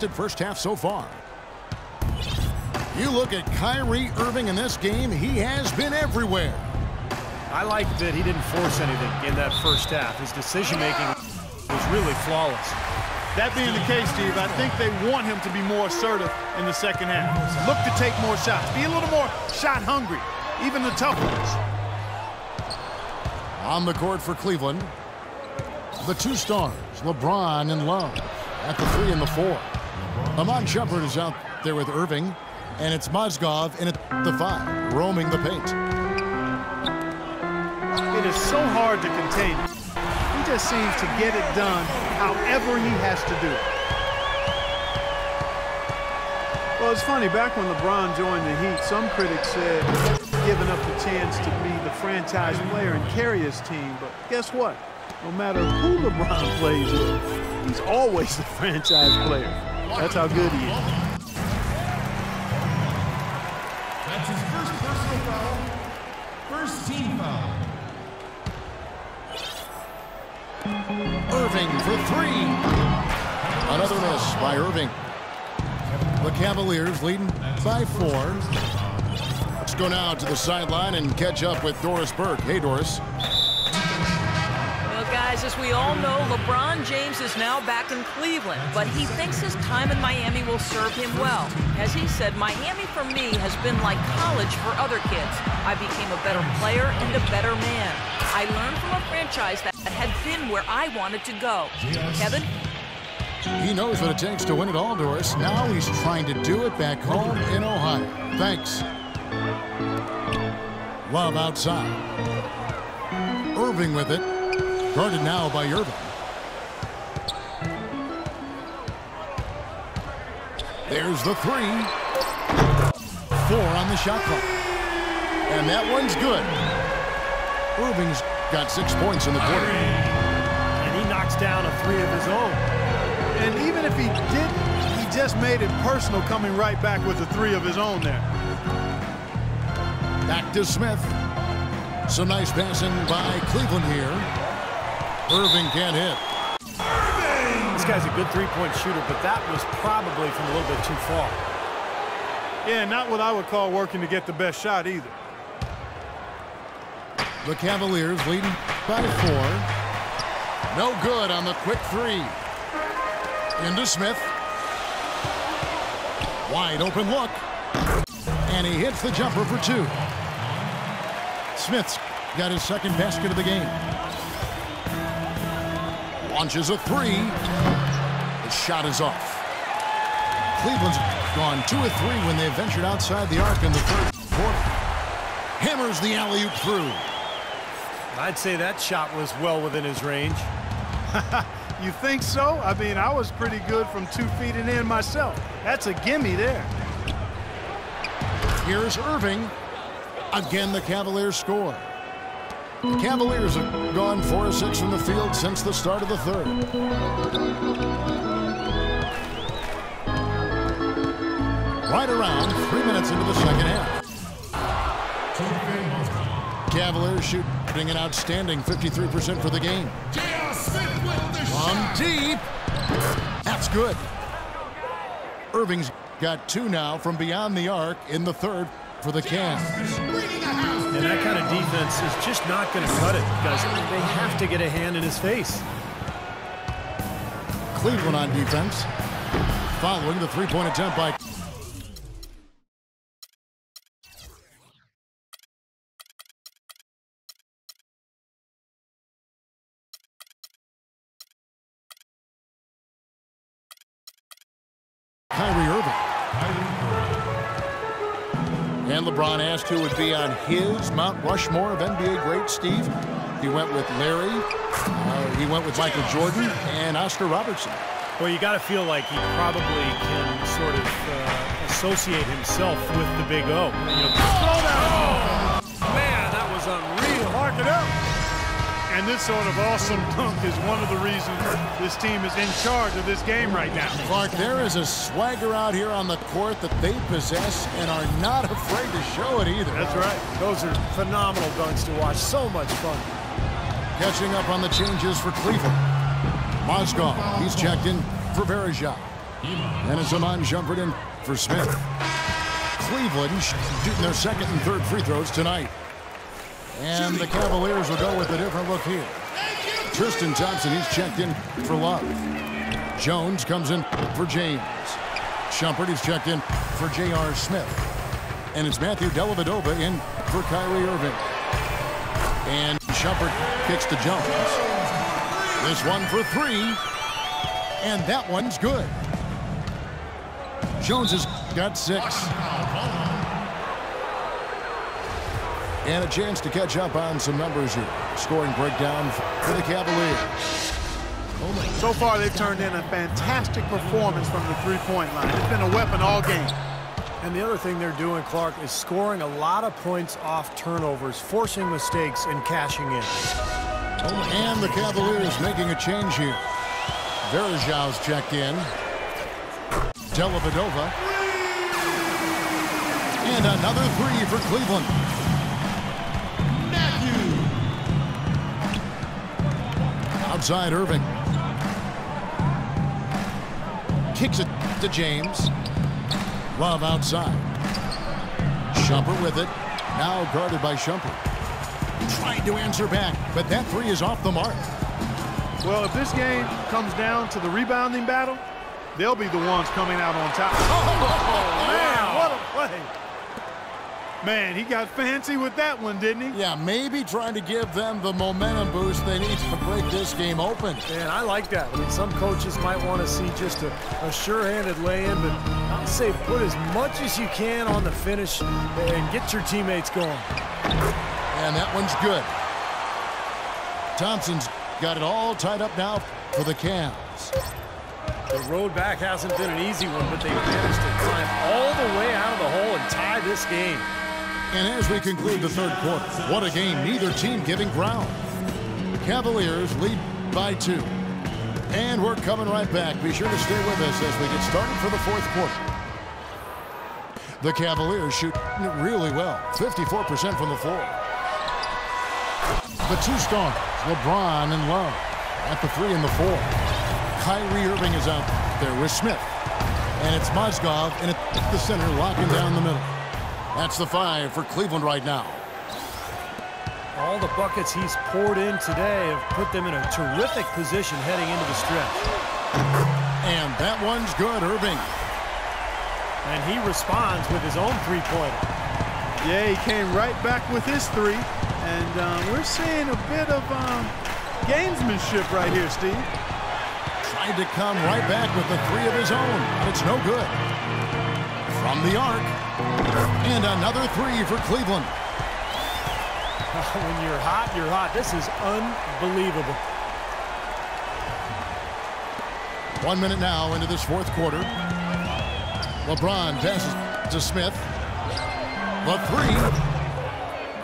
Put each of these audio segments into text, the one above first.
first half so far. You look at Kyrie Irving in this game, he has been everywhere. I like that he didn't force anything in that first half. His decision-making was really flawless. That being the case, Steve, I think they want him to be more assertive in the second half. Look to take more shots. Be a little more shot hungry, even the tough ones. On the court for Cleveland, the two stars, LeBron and Love, at the 3 and the 4. Amon Shumpert is out there with Irving, and it's Mozgov in at the 5, roaming the paint. It is so hard to contain him. He just seems to get it done however he has to do it. Well, it's funny, back when LeBron joined the Heat, some critics said giving up the chance to be the franchise player and carry his team. But guess what? No matter who LeBron plays with, he's always the franchise player. That's how good he is. That's his first personal foul. First team foul. Irving for 3. Another miss by Irving. The Cavaliers leading by 4. Let's go now to the sideline and catch up with Doris Burke. Hey, Doris. Well, guys, as we all know, LeBron James is now back in Cleveland, but he thinks his time in Miami will serve him well. As he said, Miami for me has been like college for other kids. I became a better player and a better man. I learned from a franchise that had been where I wanted to go. Kevin? He knows what it takes to win it all, Doris. Now he's trying to do it back home in Ohio. Thanks. Love outside. Irving with it. Guarded now by Irving. There's the 3. 4 on the shot clock. And that one's good. Irving's got 6 points in the quarter. And he knocks down a 3 of his own. And even if he didn't, he just made it personal coming right back with a 3 of his own there. Back to Smith. Some nice passing by Cleveland here. Irving can't hit. This guy's a good three-point shooter, but that was probably from a little bit too far. Yeah, not what I would call working to get the best shot either. The Cavaliers leading by 4. No good on the quick 3. Into Smith. Wide open look. And he hits the jumper for 2. Smith's got his second basket of the game. Launches a 3. The shot is off. Cleveland's gone 2 of 3 when they ventured outside the arc in the third quarter. Hammers the alley-oop through. I'd say that shot was well within his range. You think so? I mean, I was pretty good from 2 feet and in myself. That's a gimme there. Here's Irving. Again, the Cavaliers score. The Cavaliers have gone 4 of 6 from the field since the start of the third. Right around 3 minutes into the second half. Cavaliers shooting an outstanding 53% for the game. From deep. That's good. Irving's got 2 now from beyond the arc in the third for the Cavs. And that kind of defense is just not going to cut it because they have to get a hand in his face. Cleveland on defense. Following the three-point attempt by Kyrie Irving. And LeBron asked who would be on his Mount Rushmore of NBA greats, Steve. He went with Larry, he went with Michael Jordan, and Oscar Robertson. Well, you got to feel like he probably can sort of associate himself with the Big O. Man, that was unreal. Mark it up. And this sort of awesome dunk is one of the reasons this team is in charge of this game right now. Clark, there is a swagger out here on the court that they possess and are not afraid to show it either. That's right. Those are phenomenal dunks to watch. So much fun. Catching up on the changes for Cleveland. Mozgov, he's checked in for Verejao. And it's Amon Shumpert in for Smith. Cleveland shooting their second and third free throws tonight. And the Cavaliers will go with a different look here. Tristan Thompson, he's checked in for Love. Jones comes in for James. Shumpert, he's checked in for J.R. Smith. And it's Matthew Dellavedova in for Kyrie Irving. And Shumpert kicks to Jones. This one for three. And that one's good. Jones has got 6. And a chance to catch up on some numbers here. Scoring breakdown for the Cavaliers. So far, they've turned in a fantastic performance from the three-point line. It's been a weapon all game. And the other thing they're doing, Clark, is scoring a lot of points off turnovers, forcing mistakes and cashing in. And the Cavaliers making a change here. Verjau's checked in. Dellavedova. And another 3 for Cleveland. Outside Irving. Kicks it to James. Love outside. Shumpert with it. Now guarded by Shumpert. Trying to answer back, but that 3 is off the mark. Well, if this game comes down to the rebounding battle, they'll be the ones coming out on top. Oh, man, what a play. Man, he got fancy with that one, didn't he? Yeah, maybe trying to give them the momentum boost they need to break this game open. Man, I like that. I mean, some coaches might want to see just a sure-handed lay-in, but I say put as much as you can on the finish and get your teammates going. And that one's good. Thompson's got it all tied up now for the Cavs. The road back hasn't been an easy one, but they managed to climb all the way out of the hole and tie this game. And as we conclude the third quarter, what a game, neither team giving ground. Cavaliers lead by 2. And we're coming right back. Be sure to stay with us as we get started for the fourth quarter. The Cavaliers shoot really well, 54% from the floor. The 2 stars, LeBron and Love, at the 3 and the 4. Kyrie Irving is out there with Smith. And it's Mozgov in at the center, locking down the middle. That's the 5 for Cleveland right now. All the buckets he's poured in today have put them in a terrific position heading into the stretch. And that one's good, Irving. And he responds with his own three-pointer. Yeah, he came right back with his 3. And we're seeing a bit of gamesmanship right here, Steve. Tried to come right back with the 3 of his own, but it's no good. From the arc. And another 3 for Cleveland. When you're hot, you're hot. This is unbelievable. 1 minute now into this fourth quarter. LeBron passes to Smith. The 3.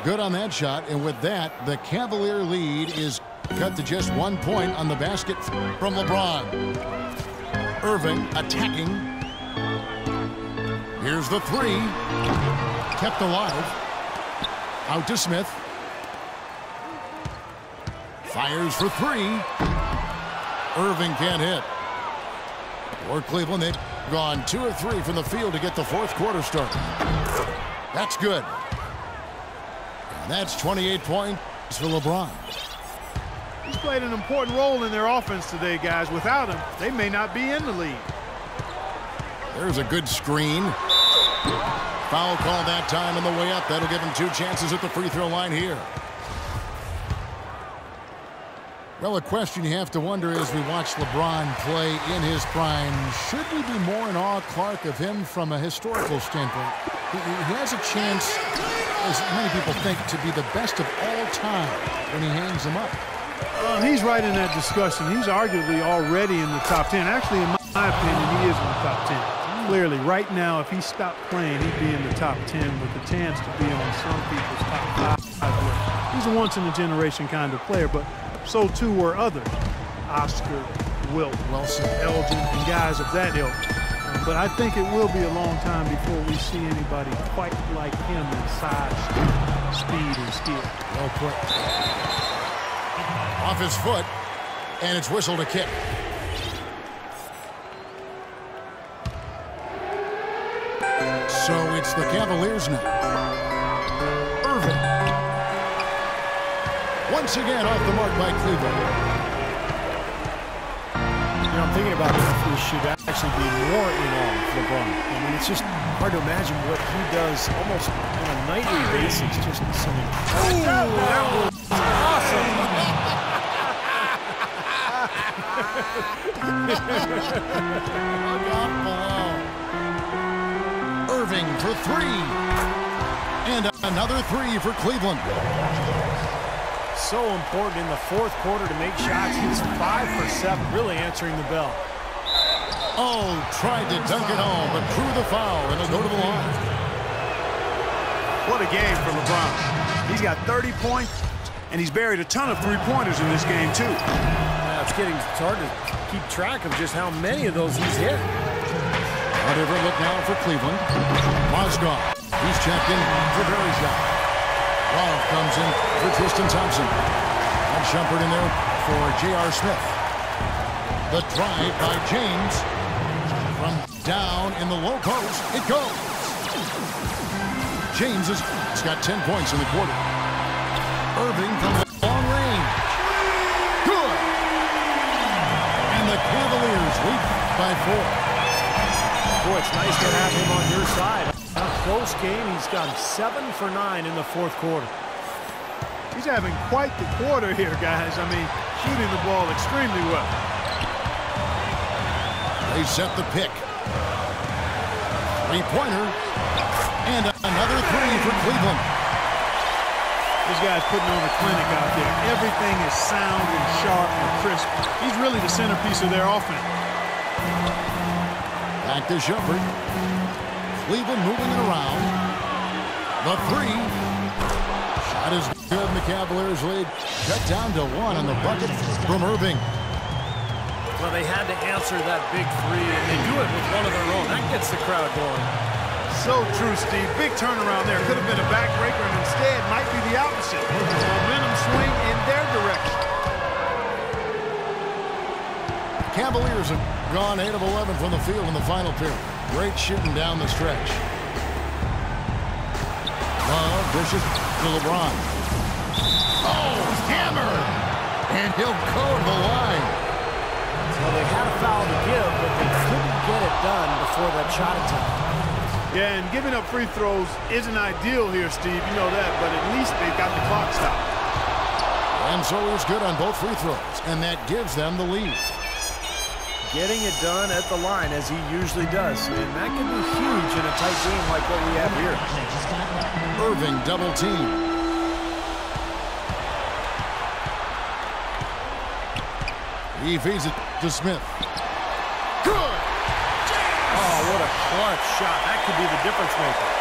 Good on that shot. And with that, the Cavalier lead is cut to just 1 point on the basket from LeBron. Irving attacking. Here's the 3. Kept alive. Out to Smith. Fires for 3. Irving can't hit. For Cleveland, they've gone 2 of 3 from the field to get the fourth quarter started. That's good. And that's 28 points for LeBron. He's played an important role in their offense today, guys. Without him, they may not be in the lead. There's a good screen. Foul call that time on the way up. That'll give him 2 chances at the free throw line here. Well, a question you have to wonder as we watch LeBron play in his prime. Should we be more in awe, Clark, of him from a historical standpoint? He has a chance, as many people think, to be the best of all time when he hangs them up. He's right in that discussion. He's arguably already in the top 10. Actually, in my opinion, he is in the top 10. Clearly, right now, if he stopped playing, he'd be in the top 10 with a chance to be on some people's top 5 list. He's a once-in-a-generation kind of player, but so too were others. Oscar, Wilt, Wilson, Elgin, and guys of that ilk. But I think it will be a long time before we see anybody quite like him in size, speed, and skill. Well put. Off his foot, and it's whistled a kick. So it's the Cavaliers now. Irving. Once again off the mark by Cleveland. You know, I'm thinking about if we should actually be more in awe of LeBron. I mean, it's just hard to imagine what he does almost on a nightly basis. Just something. Oh, that was awesome. Look out below. Irving for three. And another three for Cleveland. So important in the fourth quarter to make shots. He's 5 for 7, really answering the bell. Oh, tried to dunk it home, but drew the foul, and it'll go to the line. What a game for LeBron. He's got 30 points, and he's buried a ton of three-pointers in this game, too. It's hard to keep track of just how many of those he's hit. A different look now for Cleveland. Mozgov, he's checked in for Barry's shot. Love comes in for Tristan Thompson. And Shumpert in there for J.R. Smith. The drive by James. From down in the low post, it goes. James has got 10 points in the quarter. Irving from long range. Good. And the Cavaliers lead by 4. Boy, it's nice to have him on your side. A close game. He's gotten 7 for 9 in the fourth quarter. He's having quite the quarter here, guys. I mean, shooting the ball extremely well. They set the pick. Three-pointer. And another three for Cleveland. This guy's putting on a clinic out there. Everything is sound and sharp and crisp. He's really the centerpiece of their offense. Back to Shumpert. Cleveland moving it around. The three. Shot is good, and the Cavaliers lead cut down to 1 on the bucket from Irving. Well, they had to answer that big three, and they do it with one of their own. That gets the crowd going. So true, Steve. Big turnaround there. Could have been a backbreaker, and instead might be the opposite. Momentum swing in their direction. Cavaliers have gone 8 of 11 from the field in the final period. Great shooting down the stretch. Love dishes to LeBron. Oh, hammered! And he'll go to the line. Well, they had a foul to give, but they couldn't get it done before that shot attempt. Yeah, and giving up free throws isn't ideal here, Steve. You know that, but at least they've got the clock stopped. And so he's good on both free throws, and that gives them the lead. Getting it done at the line, as he usually does. And that can be huge in a tight game like what we have here. Irving double team. He feeds it to Smith. Good! Oh, what a clutch shot. That could be the difference maker.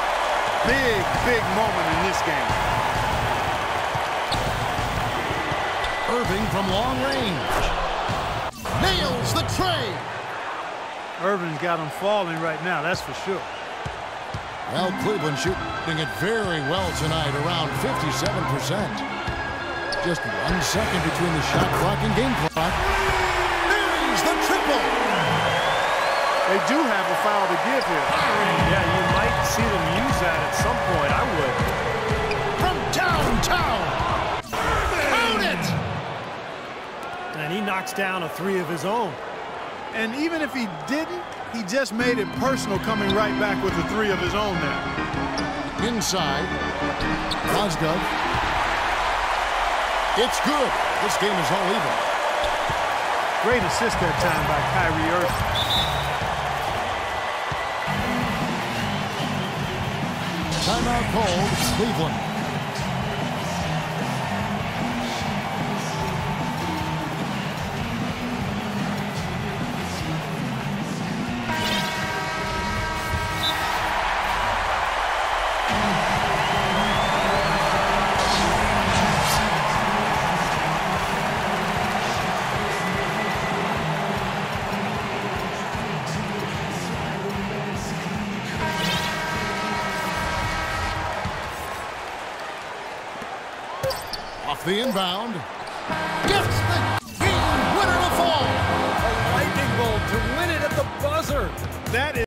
Big, big moment in this game. Irving from long range. Nails the tray. Irving's got him falling right now, that's for sure. Well, Cleveland shooting it very well tonight, around 57%. Just 1 second between the shot clock and game clock. There's the triple. They do have a foul to give here. Yeah, you might see them use that at some point. I would. From downtown. Count it. And he knocks down a three of his own. And even if he didn't, he just made it personal, coming right back with a three of his own there. Inside. Mozgov. It's good. This game is all even. Great assist that time by Kyrie Irving. Timeout called, Cleveland. Off the inbound. Gets the game winner to fall. A lightning bolt to win it at the buzzer. That is